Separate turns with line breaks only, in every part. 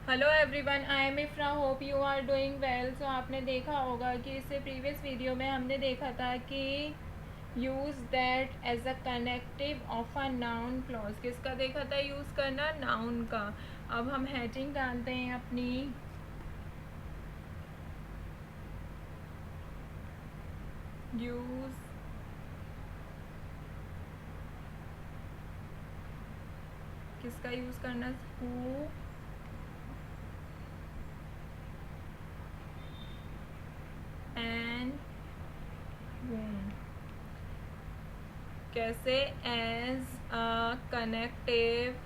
Hello everyone, I am Ifra, hope you are doing well. So आपने देखा होगा कि इससे प्रीवियस वीडियो में हमने देखा था कि use that as a connective of a noun clause. किसका देखा था यूज़ करना? नाउन का। अब हम हेडिंग डालते हैं अपनी। यूज़ किसका यूज़ करना? Who and whom। कैसे? एज अ कनेक्टिव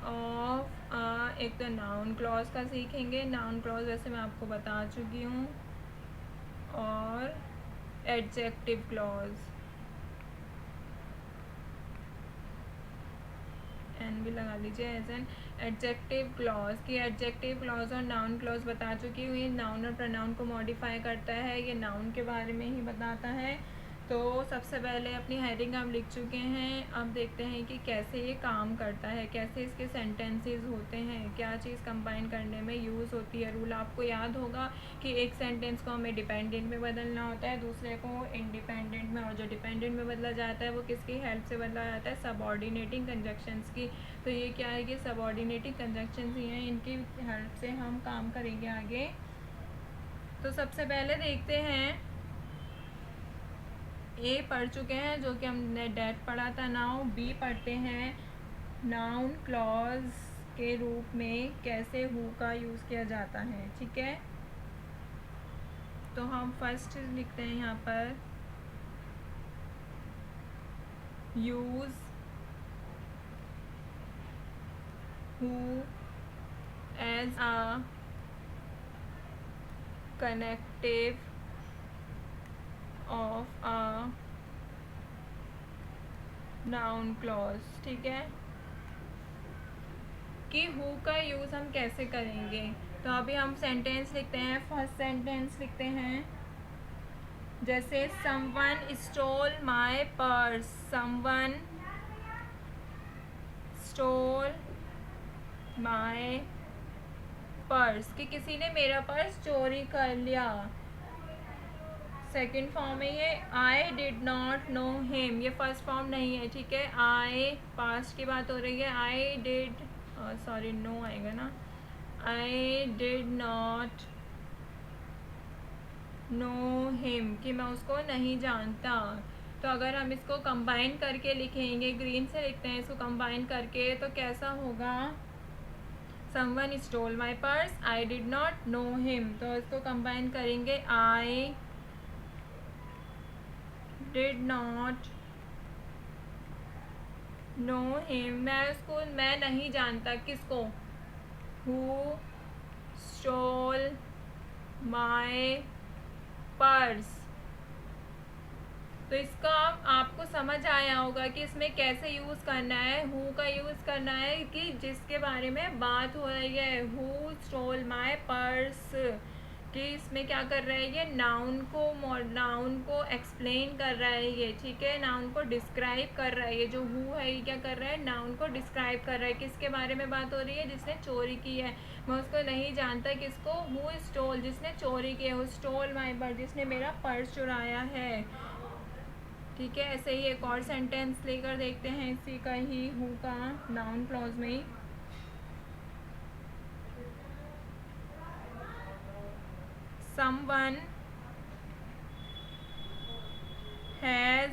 ऑफ एक तो नाउन क्लॉज का सीखेंगे। नाउन क्लॉज वैसे मैं आपको बता चुकी हूँ। और एडजेक्टिव क्लॉज, एन भी लगा लीजिए, एज एन एडजेक्टिव क्लॉज की एडजेक्टिव क्लॉज और नाउन क्लॉज बता चुकी हूँ। ये नाउन और प्रोनाउन को मॉडिफाई करता है, ये नाउन के बारे में ही बताता है। तो सबसे पहले अपनी हेडिंग हम लिख चुके हैं। अब देखते हैं कि कैसे ये काम करता है, कैसे इसके सेंटेंसेस होते हैं, क्या चीज़ कंबाइन करने में यूज़ होती है। रूल आपको याद होगा कि एक सेंटेंस को हमें डिपेंडेंट में बदलना होता है, दूसरे को इंडिपेंडेंट में, और जो डिपेंडेंट में बदला जाता है वो किसकी हेल्प से बदला जाता है? सबऑर्डिनेटिंग कंजक्शंस की। तो ये क्या है कि सबऑर्डिनेटिंग कंजक्शंस ही हैं, इनकी हेल्प से हम काम करेंगे आगे। तो सबसे पहले देखते हैं, ए पढ़ चुके हैं जो कि हमने डेट पढ़ा था। नाउ बी पढ़ते हैं, नाउन क्लॉज के रूप में कैसे हु का यूज़ किया जाता है। ठीक है, तो हम फर्स्ट लिखते हैं यहाँ पर use who as a connective of a noun clause. ठीक है, कि हु का यूज़ हम कैसे करेंगे। तो अभी हम सेंटेंस लिखते हैं। फर्स्ट सेंटेंस लिखते हैं जैसे someone stole my purse. Someone stole my purse, कि किसी ने मेरा पर्स चोरी कर लिया। सेकेंड फॉर्म है ये I did not know him. ये फर्स्ट फॉर्म नहीं है, ठीक है। आई पास्ट की बात हो रही है। आई डिड, सॉरी नो आएगा ना। I did not know him, कि मैं उसको नहीं जानता। तो अगर हम इसको कंबाइन करके लिखेंगे, ग्रीन से लिखते हैं इसको कंबाइन करके, तो कैसा होगा? Someone stole my purse, I did not know him. तो इसको कंबाइन करेंगे, I did not know him. मैं नहीं जानता किसको? Who stole my purse. तो इसका आपको समझ आया होगा कि इसमें कैसे यूज़ करना है। हु का यूज़ करना है कि जिसके बारे में बात हो रही है। हु स्टोल माय पर्स, कि इसमें क्या कर रहा है? ये नाउन को एक्सप्लेन कर रहा है ये, ठीक है। नाउन को डिस्क्राइब कर रहा है। ये जो हु है ये क्या कर रहा है? नाउन को डिस्क्राइब कर रहा है। किसके बारे में बात हो रही है? जिसने चोरी की है। मैं उसको नहीं जानता। किसको? हु स्टोल, जिसने चोरी की है। हु स्टोल माय पर्स, जिसने मेरा पर्स चुराया है। ठीक है, ऐसे ही एक और सेंटेंस लेकर देखते हैं इसी का ही, हु का नाउन क्लॉज में ही। समवन हैज,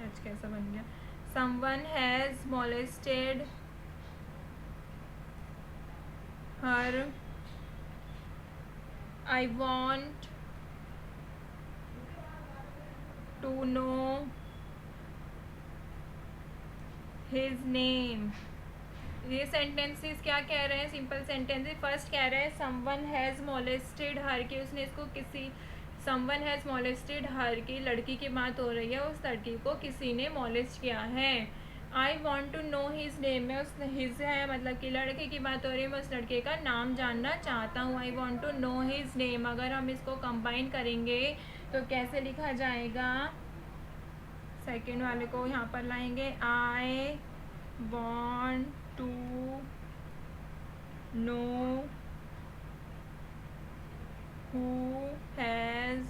एच कैसा बन गया? Someone has molested her. I want to know his name. ये सेंटेंसेस क्या कह रहे हैं? Simple sentences. फर्स्ट कह रहे हैं समवन हैज़ मोलेस्टेड हर, कि उसने इसको किसी, समवन हैज़ मोलेस्टेड हर की लड़की की बात हो रही है, उस लड़की को किसी ने मोलेस्ट किया है। I want to know his name में उस हिज है मतलब कि लड़के की बात हो रही है, मैं उस लड़के का नाम जानना चाहता हूँ। I want to know his name. अगर हम इसको कंबाइन करेंगे तो कैसे लिखा जाएगा? सेकेंड वाले को यहाँ पर लाएंगे, आई want to know who has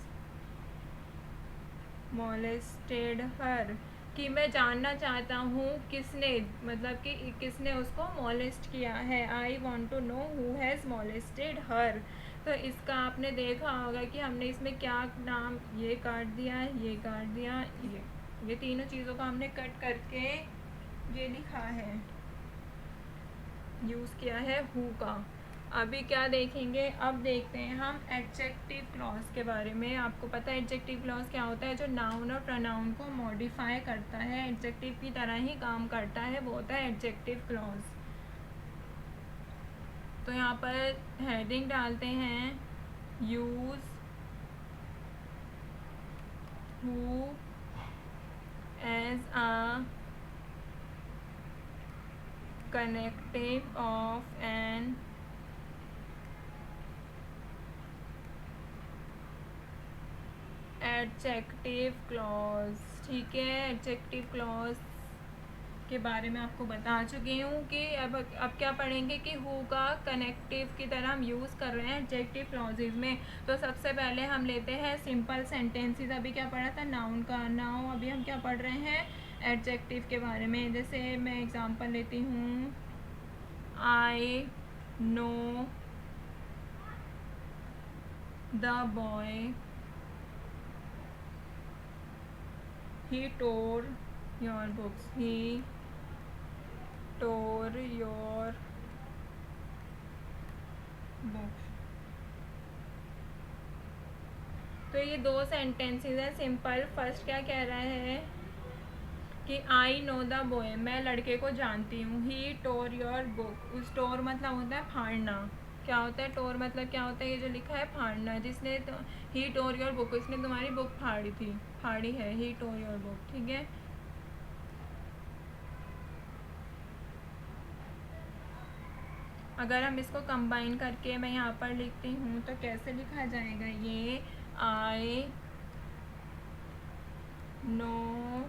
molested her, कि मैं जानना चाहता हूँ किसने, मतलब कि किसने उसको molest किया है। I want to know who has molested her। तो इसका आपने देखा होगा कि हमने इसमें क्या नाम, ये काट दिया, ये काट दिया, ये तीनों चीज़ों को हमने कट करके ये लिखा है, यूज़ किया है हु का। अभी क्या देखेंगे, अब देखते हैं हम एडजेक्टिव क्लॉज के बारे में। आपको पता है एडजेक्टिव क्लॉज क्या होता है? जो नाउन और प्रोनाउन को मॉडिफाई करता है, एडजेक्टिव की तरह ही काम करता है, वो होता है एडजेक्टिव क्लॉज। तो यहाँ पर हेडिंग डालते हैं use who as a connective of an adjective clause. ठीक है, एडजेक्टिव क्लॉज के बारे में आपको बता चुकी हूँ कि अब क्या पढ़ेंगे कि हु का कनेक्टिव की तरह हम यूज़ कर रहे हैं एडजेक्टिव क्लॉजेज में। तो सबसे पहले हम लेते हैं सिंपल सेंटेंसेस। अभी क्या पढ़ा था? नाउन का। नाउ अभी हम क्या पढ़ रहे हैं? एडजेक्टिव के बारे में। जैसे मैं एग्जांपल लेती हूँ, आई know the boy he tore your books, he tore your books। तो ये दो सेंटेंसेस हैं सिंपल। फर्स्ट क्या कह रहा है कि आई नो द बॉय, मैं लड़के को जानती हूँ। ही टोर योर बुक, उस टोर मतलब होता है फाड़ना। क्या होता है टोर मतलब? क्या होता है? ये जो लिखा है फाड़ना। जिसने ही टोर योर बुक, उसने तुम्हारी बुक फाड़ी है, ही टोर योर बुक। ठीक है, अगर हम इसको कंबाइन करके मैं यहाँ पर लिखती हूँ तो कैसे लिखा जाएगा ये? I know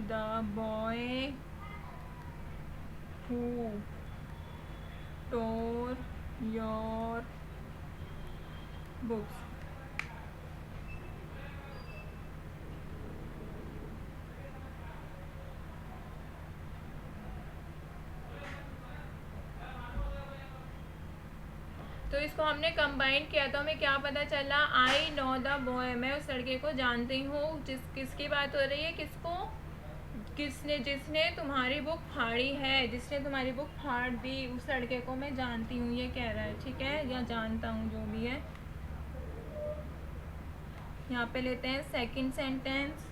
the boy who tore your books. तो इसको हमने कंबाइन किया तो हमें क्या पता चला? आई नो द बॉय, मैं उस लड़के को जानती हूँ। किसकी बात हो रही है? किसको? जिसने तुम्हारी बुक फाड़ी है, जिसने तुम्हारी बुक फाड़ दी, उस लड़के को मैं जानती हूँ, ये कह रहा है। ठीक है, या जानता हूँ, जो भी है। यहाँ पे लेते हैं second sentence.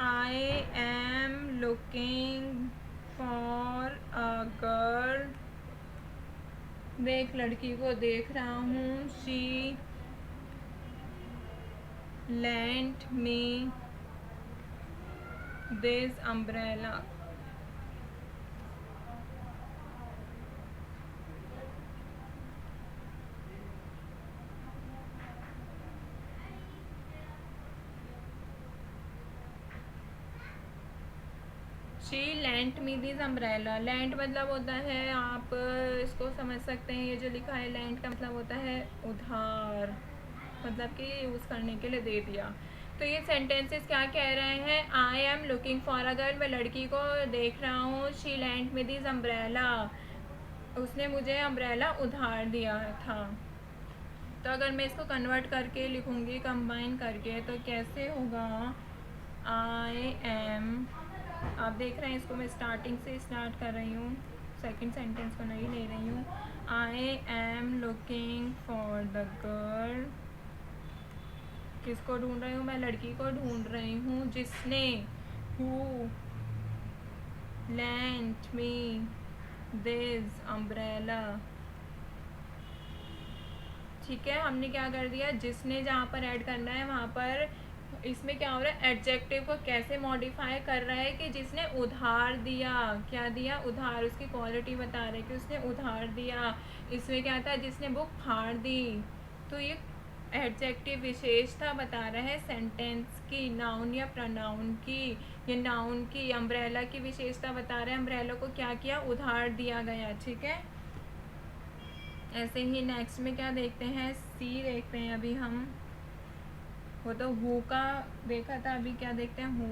I am looking for a girl, मैं एक लड़की को देख रहा हूँ। She lent me this umbrella। She lent me this umbrella. Lent मतलब होता है, आप इसको समझ सकते हैं, ये जो लिखा है लेंट का मतलब होता है उधार, मतलब कि यूज़ करने के लिए दे दिया। तो ये सेंटेंसेस क्या कह रहे हैं? I am looking for a girl, मैं लड़की को देख रहा हूँ। She lent me this umbrella, उसने मुझे अम्ब्रेला उधार दिया था। तो अगर मैं इसको कन्वर्ट करके लिखूँगी कंबाइन करके तो कैसे होगा? आई एम, आप देख रहे हैं इसको मैं स्टार्टिंग से स्टार्ट कर रही हूँ, सेकंड सेंटेंस को नहीं ले रही हूँ। I am looking for the girl, किसको ढूंढ रही हूँ? मैं लड़की को ढूंढ रही हूँ जिसने, who lent me this umbrella. ठीक है, हमने क्या कर दिया? जिसने जहाँ पर ऐड करना है वहाँ पर, इसमें क्या हो रहा है? एडजेक्टिव को कैसे मॉडिफाई कर रहा है कि जिसने उधार दिया। क्या दिया? उधार। उसकी क्वालिटी बता रहे कि उसने उधार दिया। इसमें क्या था? जिसने बुक फाड़ दी। तो ये एडजेक्टिव विशेषता बता रहा है सेंटेंस की, नाउन या प्रोनाउन की। ये नाउन की, अम्ब्रेला की विशेषता बता रहा है। अम्ब्रेला को क्या किया, उधार दिया गया, ठीक है। ऐसे ही नेक्स्ट में क्या देखते हैं, सी देखते हैं अभी हम। वो तो हु का देखा था, अभी क्या देखते हैं, who.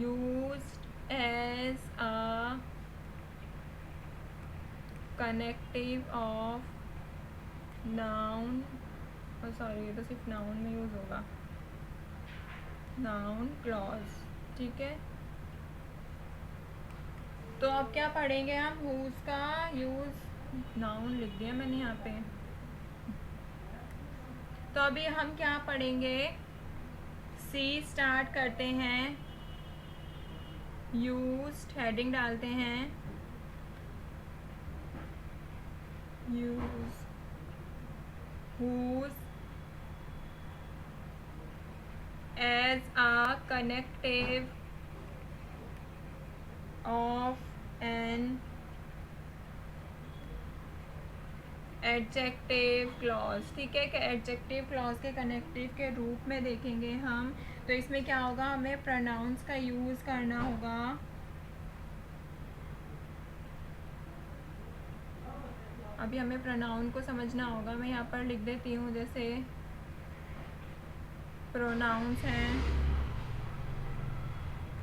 Used as a connective of noun, sorry ये तो सिर्फ नाउन में यूज होगा, नाउन क्लॉज, ठीक है। तो अब क्या पढ़ेंगे हम, हुज का यूज, नाउन लिख दिया मैंने यहाँ पे। तो अभी हम क्या पढ़ेंगे, सी स्टार्ट करते हैं, यूज्ड हेडिंग डालते हैं, use, whose as a connective of an adjective clause, ठीक है। कि एडजेक्टिव क्लॉज के कनेक्टिव के रूप में देखेंगे हम। तो इसमें क्या होगा, हमें प्रोनाउंस का यूज करना होगा। अभी हमें प्रोनाउन को समझना होगा। मैं यहाँ पर लिख देती हूँ, जैसे प्रोनाउंस हैं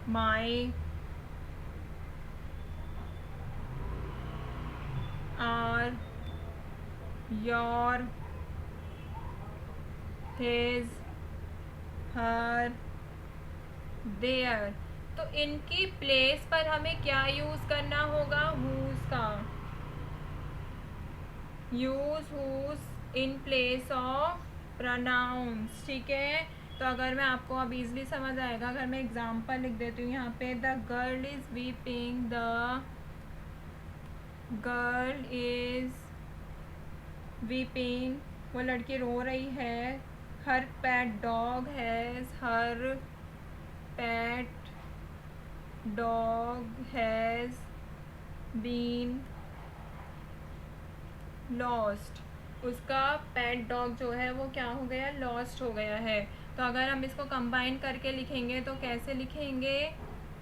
my, are, your, his, her, their. तो इनकी प्लेस पर हमें क्या यूज करना होगा, हुज का। Use who's in place of pronouns, ठीक है। तो अगर मैं आपको अब इजली समझ आएगा, अगर मैं एग्जांपल लिख देती हूँ यहाँ पे, the girl is weeping, the girl is weeping, वो लड़की रो रही है। Her pet dog has, her pet dog has been lost, उसका पेट डॉग जो है वो क्या हो गया, लॉस्ट हो गया है। तो अगर हम इसको कंबाइन करके लिखेंगे तो कैसे लिखेंगे,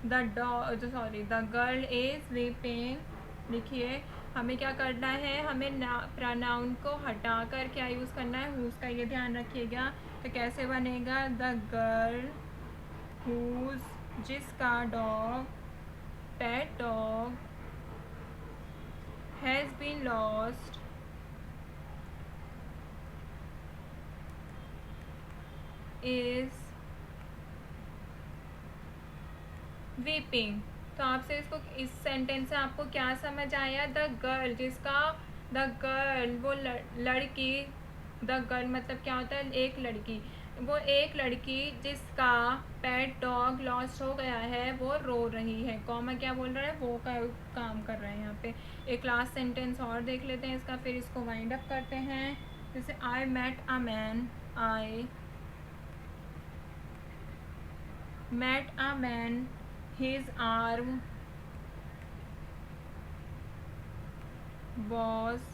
the dog, sorry, the girl is weeping. लिखिए, हमें क्या करना है, हमें प्रोनाउन को हटाकर क्या यूज़ करना है, हुज का, ये ध्यान रखिएगा। तो कैसे बनेगा, द गर्ल हुज, जिसका dog, pet dog, has been lost, is weeping. तो आपसे इसको, इस सेंटेंस से आपको क्या समझ आया, द गर्ल, जिसका, द गर्ल वो लड़की, द गर्ल मतलब क्या होता है, एक लड़की, वो एक लड़की जिसका पेट डॉग लॉस्ट हो गया है, वो रो रही है। कॉमा क्या बोल रहा है, वो का काम कर रहा है यहाँ पे। एक लास्ट सेंटेंस और देख लेते हैं इसका, फिर इसको वाइंड अप करते हैं। जैसे I met a man, I met a man, his arm was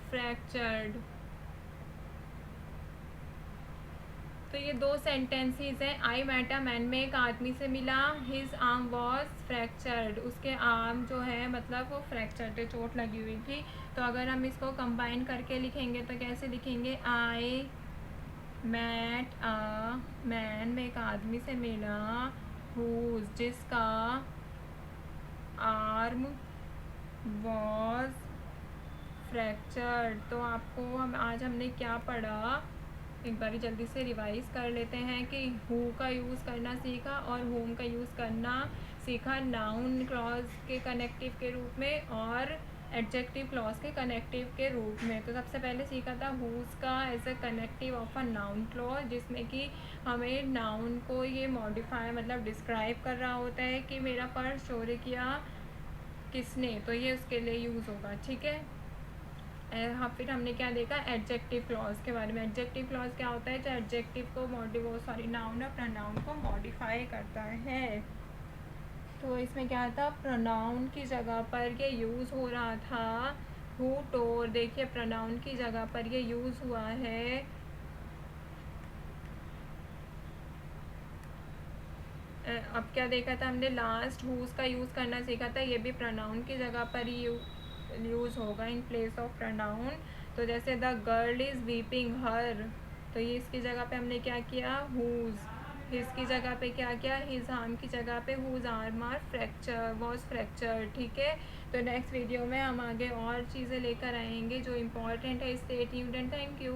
fractured। तो ये दो सेंटेंसेस हैं। आई मेट अ मैन में एक आदमी से मिला, हिज आर्म वॉज फ्रैक्चर्ड, उसके आर्म जो है मतलब वो फ्रैक्चर्ड है, चोट लगी हुई थी। तो अगर हम इसको कंबाइन करके लिखेंगे तो कैसे लिखेंगे, आई मेट अ मैन में एक आदमी से मिला, हुज, जिसका आर्म वॉज फ्रैक्चर्ड। तो आपको आज हमने क्या पढ़ा, एक बार जल्दी से रिवाइज कर लेते हैं कि हु का यूज़ करना सीखा और होम का यूज़ करना सीखा नाउन क्लॉज के कनेक्टिव के रूप में और एडजेक्टिव क्लॉज के कनेक्टिव के रूप में। तो सबसे पहले सीखा था हुज का as a connective of a noun clause, जिसमें कि हमें नाउन को ये मॉडिफाई मतलब डिस्क्राइब कर रहा होता है कि मेरा पर्स चोरी किया किसने, तो ये उसके लिए यूज़ होगा, ठीक है। हाँ, फिर हमने क्या देखा, एडजेक्टिव क्लॉज के बारे में। एडजेक्टिव क्लॉज क्या होता है, जो एडजेक्टिव को नाउन और प्रोनाउन को मॉडिफाई करता है। तो इसमें क्या था, प्रोनाउन की जगह पर ये यूज़ हो रहा था हु टोर। देखिए प्रोनाउन की जगह पर ये यूज़ हुआ है अब क्या देखा था हमने, लास्ट हुज का यूज़ करना सीखा था, ये भी प्रोनाउन की जगह पर ही यूज़ होगा इन प्लेस ऑफ प्रोनाउन। तो जैसे द गर्ल इज़ वीपिंग हर, तो ये इसकी जगह पे हमने क्या किया, हुज। हिज की जगह पे क्या किया, हिज आर्म की जगह पे whose arm are fracture was fracture. ठीक है, तो नेक्स्ट वीडियो में हम आगे और चीज़ें लेकर आएंगे जो इम्पोर्टेंट है। Stay tuned and thank you.